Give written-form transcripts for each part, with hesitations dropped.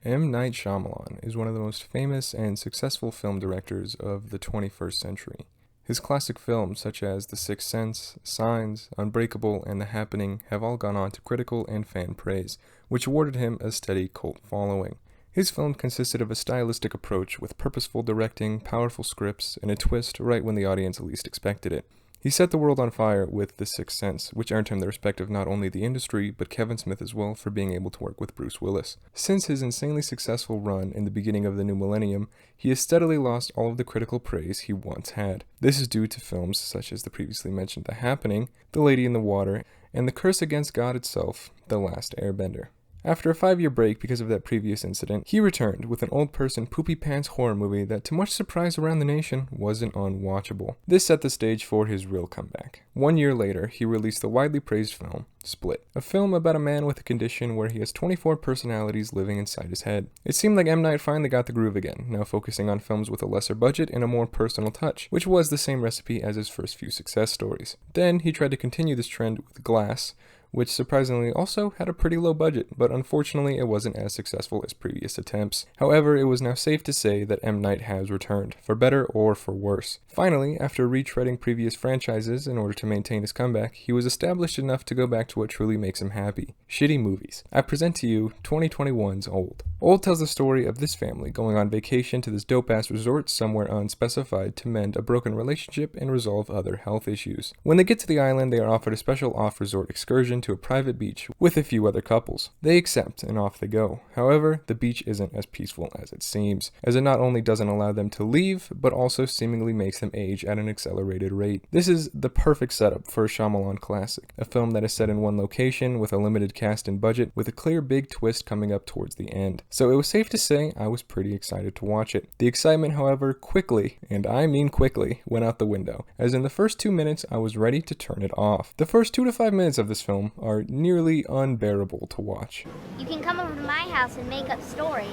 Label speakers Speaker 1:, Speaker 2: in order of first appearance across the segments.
Speaker 1: M. Night Shyamalan is one of the most famous and successful film directors of the 21st century. His classic films such as The Sixth Sense, Signs, Unbreakable, and The Happening have all gone on to critical and fan praise, which awarded him a steady cult following. His film consisted of a stylistic approach with purposeful directing, powerful scripts, and a twist right when the audience least expected it. He set the world on fire with The Sixth Sense, which earned him the respect of not only the industry, but Kevin Smith as well for being able to work with Bruce Willis. Since his insanely successful run in the beginning of the new millennium, he has steadily lost all of the critical praise he once had. This is due to films such as the previously mentioned The Happening, The Lady in the Water, and The Curse Against God itself, The Last Airbender. After a 5-year break because of that previous incident, he returned with an old-person poopy-pants horror movie that, to much surprise around the nation, wasn't unwatchable. This set the stage for his real comeback. 1 year later, he released the widely praised film, Split, a film about a man with a condition where he has 24 personalities living inside his head. It seemed like M. Night finally got the groove again, now focusing on films with a lesser budget and a more personal touch, which was the same recipe as his first few success stories. Then, he tried to continue this trend with Glass, which surprisingly also had a pretty low budget, but unfortunately it wasn't as successful as previous attempts. However, it was now safe to say that M. Night has returned, for better or for worse. Finally, after retreading previous franchises in order to maintain his comeback, he was established enough to go back to what truly makes him happy: shitty movies. I present to you 2021's Old. Old tells the story of this family going on vacation to this dope-ass resort somewhere unspecified to mend a broken relationship and resolve other health issues. When they get to the island, they are offered a special off-resort excursion to a private beach with a few other couples. They accept and off they go. However, the beach isn't as peaceful as it seems, as it not only doesn't allow them to leave, but also seemingly makes them age at an accelerated rate. This is the perfect setup for a Shyamalan classic, a film that is set in one location with a limited cast and budget, with a clear big twist coming up towards the end. So it was safe to say I was pretty excited to watch it. The excitement, however, quickly, and I mean quickly, went out the window, as in the first 2 minutes I was ready to turn it off. The first 2 to 5 minutes of this film are nearly unbearable to watch.
Speaker 2: You can come over to my house and make up stories.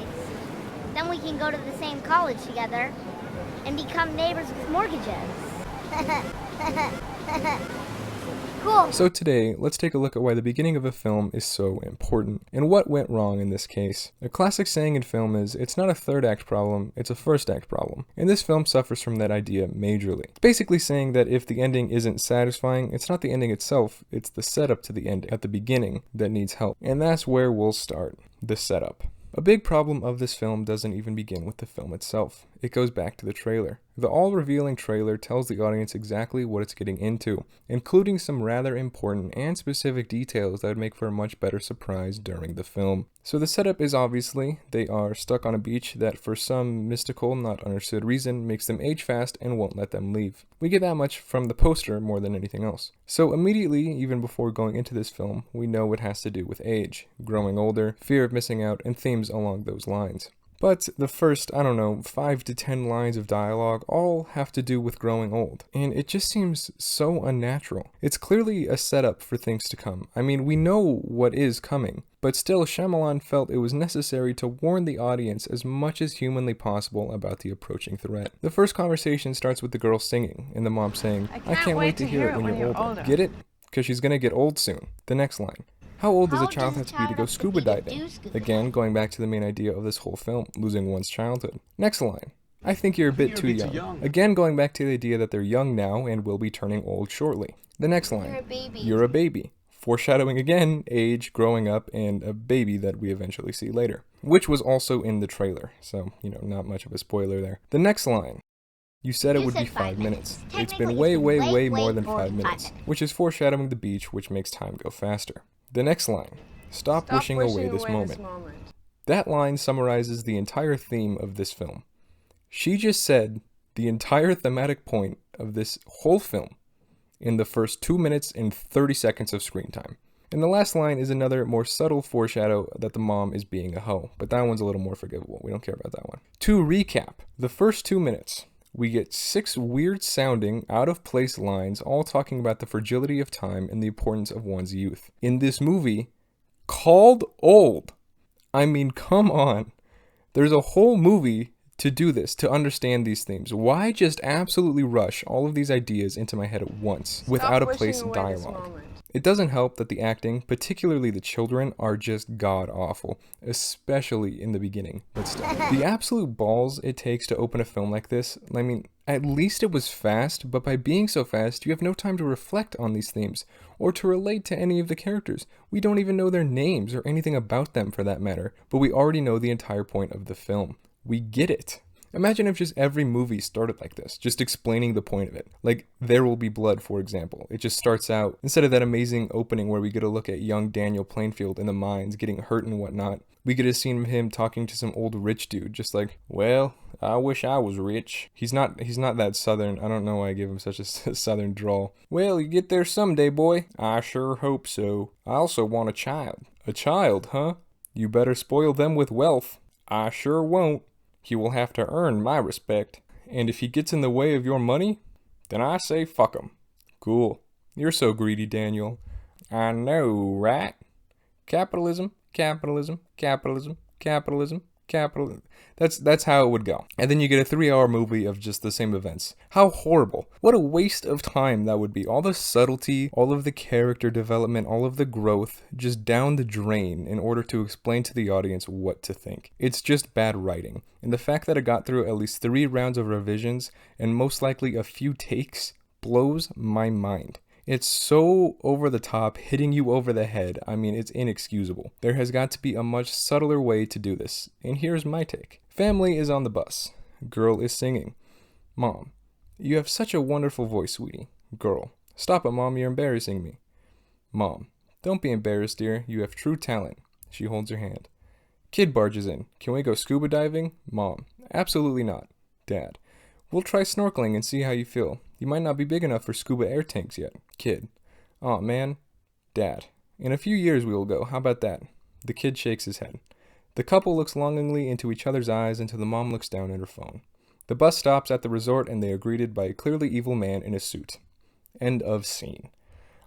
Speaker 2: Then we can go to the same college together and become neighbors with mortgages. Cool.
Speaker 1: So today, let's take a look at why the beginning of a film is so important, and what went wrong in this case. A classic saying in film is, it's not a third act problem, it's a first act problem. And this film suffers from that idea majorly. It's basically saying that if the ending isn't satisfying, it's not the ending itself, it's the setup to the ending at the beginning that needs help. And that's where we'll start, the setup. A big problem of this film doesn't even begin with the film itself. It goes back to the trailer. The all-revealing trailer tells the audience exactly what it's getting into, including some rather important and specific details that would make for a much better surprise during the film. So the setup is obviously, they are stuck on a beach that for some mystical, not understood reason makes them age fast and won't let them leave. We get that much from the poster more than anything else. So immediately, even before going into this film, we know it has to do with age, growing older, fear of missing out, and themes along those lines. But the first, 5 to 10 lines of dialogue all have to do with growing old, and it just seems so unnatural. It's clearly a setup for things to come. I mean, we know what is coming, but still Shyamalan felt it was necessary to warn the audience as much as humanly possible about the approaching threat. The first conversation starts with the girl singing, and the mom saying, I can't wait to hear it when you're older. Get it? Because she's gonna get old soon. The next line. How old does a child have to be to go scuba diving? Again, going back to the main idea of this whole film, losing one's childhood. Next line. I think you're a bit too young. Again, going back to the idea that they're young now and will be turning old shortly. The next line. You're a baby. Foreshadowing again, age, growing up, and a baby that we eventually see later. Which was also in the trailer, so, not much of a spoiler there. The next line. You said it would be 5 minutes. It's been way more than 5 minutes. Which is foreshadowing the beach, which makes time go faster. The next line, stop wishing away this moment. That line summarizes the entire theme of this film. She just said the entire thematic point of this whole film in the first 2 minutes and 30 seconds of screen time. And the last line is another more subtle foreshadow that the mom is being a hoe, but that one's a little more forgivable. We don't care about that one. To recap, the first 2 minutes, we get 6 weird-sounding, out-of-place lines all talking about the fragility of time and the importance of one's youth. In this movie, called Old. I mean, come on. There's a whole movie to do this, to understand these themes. Why just absolutely rush all of these ideas into my head at once, with out-of-place dialogue? It doesn't help that the acting, particularly the children, are just god-awful, especially in the beginning, but still. The absolute balls it takes to open a film like this, I mean, at least it was fast, but by being so fast, you have no time to reflect on these themes, or to relate to any of the characters. We don't even know their names, or anything about them for that matter, but we already know the entire point of the film. We get it. Imagine if just every movie started like this, just explaining the point of it. Like There Will Be Blood, for example. It just starts out, instead of that amazing opening where we get a look at young Daniel Plainfield in the mines getting hurt and whatnot, we get a scene of him talking to some old rich dude, just like, well, I wish I was rich. He's not that southern. I don't know why I give him such a southern drawl. Well, you get there someday, boy. I sure hope so. I also want a child. A child, huh? You better spoil them with wealth. I sure won't. He will have to earn my respect. And if he gets in the way of your money, then I say fuck him. Cool. You're so greedy, Daniel. I know, right? Capitalism, capitalism, capitalism, capitalism, capitalism. That's how it would go. And then you get a 3-hour movie of just the same events. How horrible. What a waste of time that would be. All the subtlety, all of the character development, all of the growth, just down the drain in order to explain to the audience what to think. It's just bad writing. And the fact that it got through at least 3 rounds of revisions and most likely a few takes blows my mind. It's so over the top, hitting you over the head. I mean, it's inexcusable. There has got to be a much subtler way to do this. And here's my take. Family is on the bus. Girl is singing. Mom, you have such a wonderful voice, sweetie. Girl, stop it, Mom, you're embarrassing me. Mom, don't be embarrassed, dear. You have true talent. She holds her hand. Kid barges in. Can we go scuba diving? Mom, absolutely not. Dad, we'll try snorkeling and see how you feel. You might not be big enough for scuba air tanks yet. Kid, aw man. Dad, in a few years we will go. How about that? The kid shakes his head. The couple looks longingly into each other's eyes until the mom looks down at her phone. The bus stops at the resort and they are greeted by a clearly evil man in a suit. End of scene.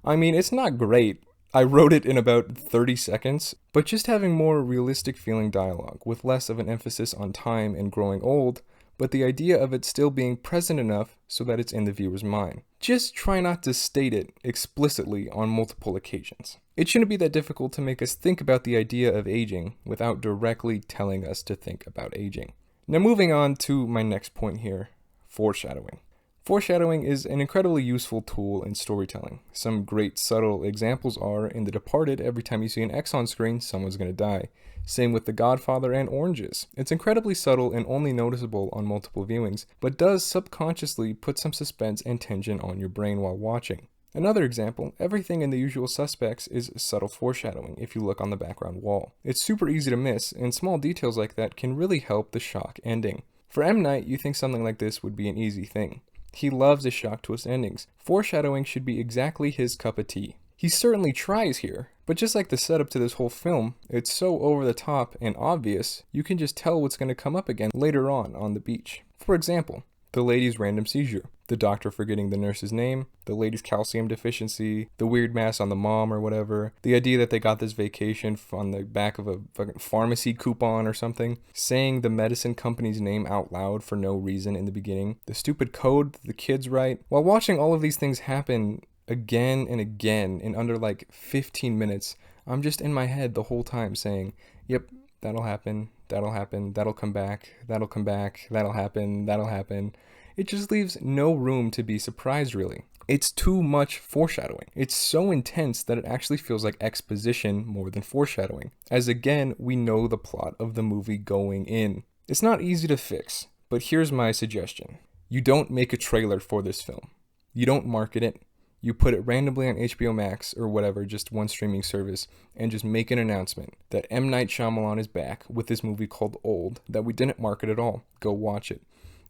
Speaker 1: I mean, it's not great. I wrote it in about 30 seconds, but just having more realistic feeling dialogue with less of an emphasis on time and growing old, but the idea of it still being present enough so that it's in the viewer's mind. Just try not to state it explicitly on multiple occasions. It shouldn't be that difficult to make us think about the idea of aging without directly telling us to think about aging. Now moving on to my next point here, foreshadowing. Foreshadowing is an incredibly useful tool in storytelling. Some great subtle examples are in The Departed, every time you see an X on screen, someone's gonna die. Same with The Godfather and Oranges. It's incredibly subtle and only noticeable on multiple viewings, but does subconsciously put some suspense and tension on your brain while watching. Another example, everything in The Usual Suspects is subtle foreshadowing if you look on the background wall. It's super easy to miss, and small details like that can really help the shock ending. For M. Night, you think something like this would be an easy thing. He loves his shock twist endings. Foreshadowing should be exactly his cup of tea. He certainly tries here, but just like the setup to this whole film, it's so over the top and obvious, you can just tell what's going to come up again later on the beach. For example, the lady's random seizure, the doctor forgetting the nurse's name, the lady's calcium deficiency, the weird mass on the mom or whatever, the idea that they got this vacation on the back of a fucking pharmacy coupon or something, saying the medicine company's name out loud for no reason in the beginning, the stupid code the kids write. While watching all of these things happen again and again in under like 15 minutes, I'm just in my head the whole time saying, yep, that'll happen, that'll happen, that'll come back, that'll come back, that'll happen, that'll happen. It just leaves no room to be surprised, really. It's too much foreshadowing. It's so intense that it actually feels like exposition more than foreshadowing, as again, we know the plot of the movie going in. It's not easy to fix, but here's my suggestion. You don't make a trailer for this film. You don't market it. You put it randomly on HBO Max or whatever, just one streaming service, and just make an announcement that M. Night Shyamalan is back with this movie called Old that we didn't market at all. Go watch it.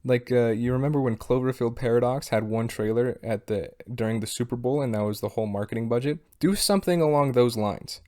Speaker 1: Like, you remember when Cloverfield Paradox had one trailer during the Super Bowl and that was the whole marketing budget? Do something along those lines.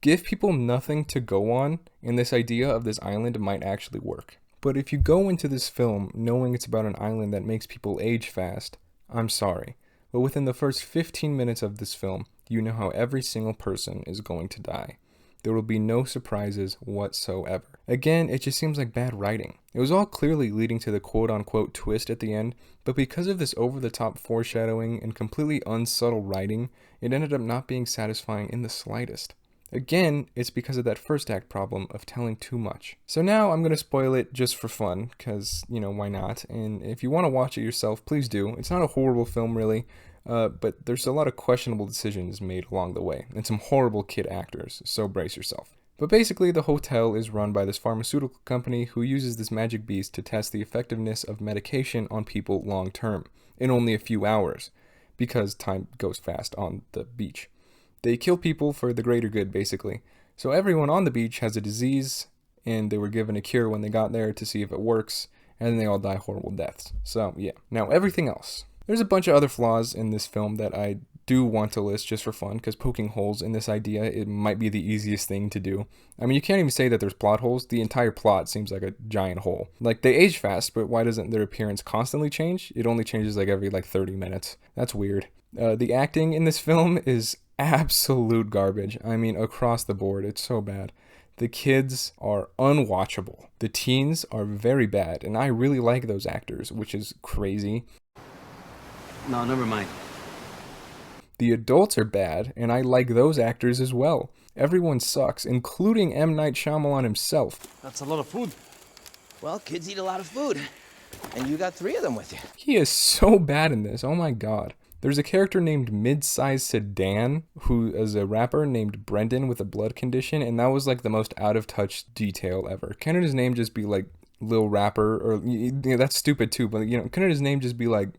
Speaker 1: Give people nothing to go on, and this idea of this island might actually work. But if you go into this film knowing it's about an island that makes people age fast, I'm sorry. But within the first 15 minutes of this film, you know how every single person is going to die. There will be no surprises whatsoever. Again, it just seems like bad writing. It was all clearly leading to the quote-unquote twist at the end, but because of this over-the-top foreshadowing and completely unsubtle writing, it ended up not being satisfying in the slightest. Again, it's because of that first act problem of telling too much. So now I'm going to spoil it just for fun, because, why not? And if you want to watch it yourself, please do. It's not a horrible film, really, but there's a lot of questionable decisions made along the way, and some horrible kid actors, so brace yourself. But basically, the hotel is run by this pharmaceutical company who uses this magic beast to test the effectiveness of medication on people long term, in only a few hours, because time goes fast on the beach. They kill people for the greater good, basically. So everyone on the beach has a disease, and they were given a cure when they got there to see if it works, and then they all die horrible deaths. So, yeah. Now, everything else. There's a bunch of other flaws in this film that I do want to list just for fun, because poking holes in this idea, it might be the easiest thing to do. I mean, you can't even say that there's plot holes. The entire plot seems like a giant hole. Like, they age fast, but why doesn't their appearance constantly change? It only changes like every 30 minutes. That's weird. The acting in this film is absolute garbage. I mean, across the board, it's so bad. The kids are unwatchable. The teens are very bad, and I really like those actors, which is crazy.
Speaker 3: No, never mind.
Speaker 1: The adults are bad, and I like those actors as well. Everyone sucks, including M. Night Shyamalan himself.
Speaker 3: That's a lot of food.
Speaker 4: Well, kids eat a lot of food. And you got 3 of them with you.
Speaker 1: He is so bad in this, oh my god. There's a character named Mid-Size Sedan, who is a rapper named Brendan with a blood condition, and that was like the most out-of-touch detail ever. Couldn't his name just be like Lil Rapper, or, that's stupid too, but couldn't his name just be like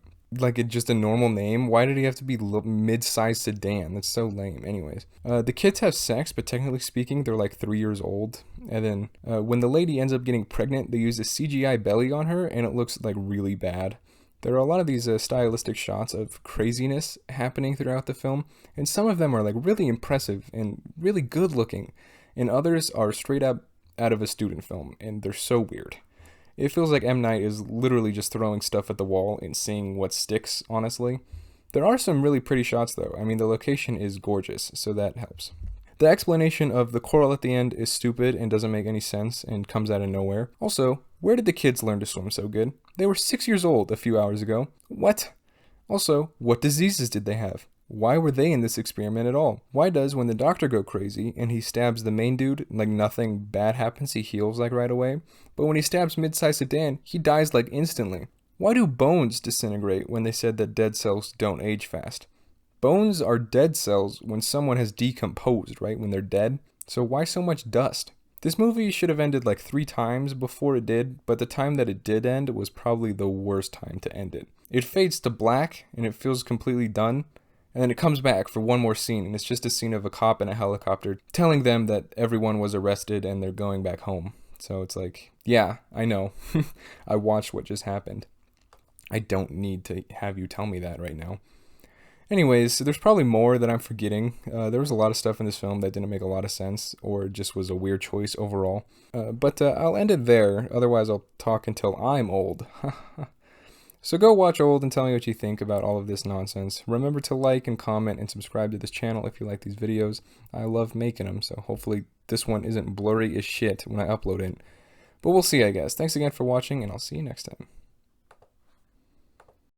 Speaker 1: just a normal name? Why did he have to be Mid-Size Sedan? That's so lame. Anyways, the kids have sex, but technically speaking, they're like 3 years old. And then when the lady ends up getting pregnant, they use a CGI belly on her, and it looks like really bad. There are a lot of these stylistic shots of craziness happening throughout the film, and some of them are like really impressive and really good looking, and others are straight up out of a student film, and they're so weird. It feels like M. Night is literally just throwing stuff at the wall and seeing what sticks, honestly. There are some really pretty shots though. I mean, the location is gorgeous, so that helps. The explanation of the coral at the end is stupid and doesn't make any sense and comes out of nowhere. Also, where did the kids learn to swim so good? They were 6 years old a few hours ago. What? Also, what diseases did they have? Why were they in this experiment at all? Why does, when the doctor go crazy and he stabs the main dude, like nothing bad happens, he heals like right away? But when he stabs Mid-Size Sedan, he dies like instantly. Why do bones disintegrate when they said that dead cells don't age fast? Bones are dead cells when someone has decomposed, right? When they're dead. So why so much dust? This movie should have ended like 3 times before it did, but the time that it did end was probably the worst time to end it. It fades to black, and it feels completely done, and then it comes back for one more scene, and it's just a scene of a cop in a helicopter telling them that everyone was arrested and they're going back home. So it's like, yeah, I know. I watched what just happened. I don't need to have you tell me that right now. Anyways, there's probably more that I'm forgetting. There was a lot of stuff in this film that didn't make a lot of sense, or just was a weird choice overall. But I'll end it there, otherwise I'll talk until I'm old. So go watch Old and tell me what you think about all of this nonsense. Remember to like and comment and subscribe to this channel if you like these videos. I love making them, so hopefully this one isn't blurry as shit when I upload it. But we'll see, I guess. Thanks again for watching, and I'll see you next time.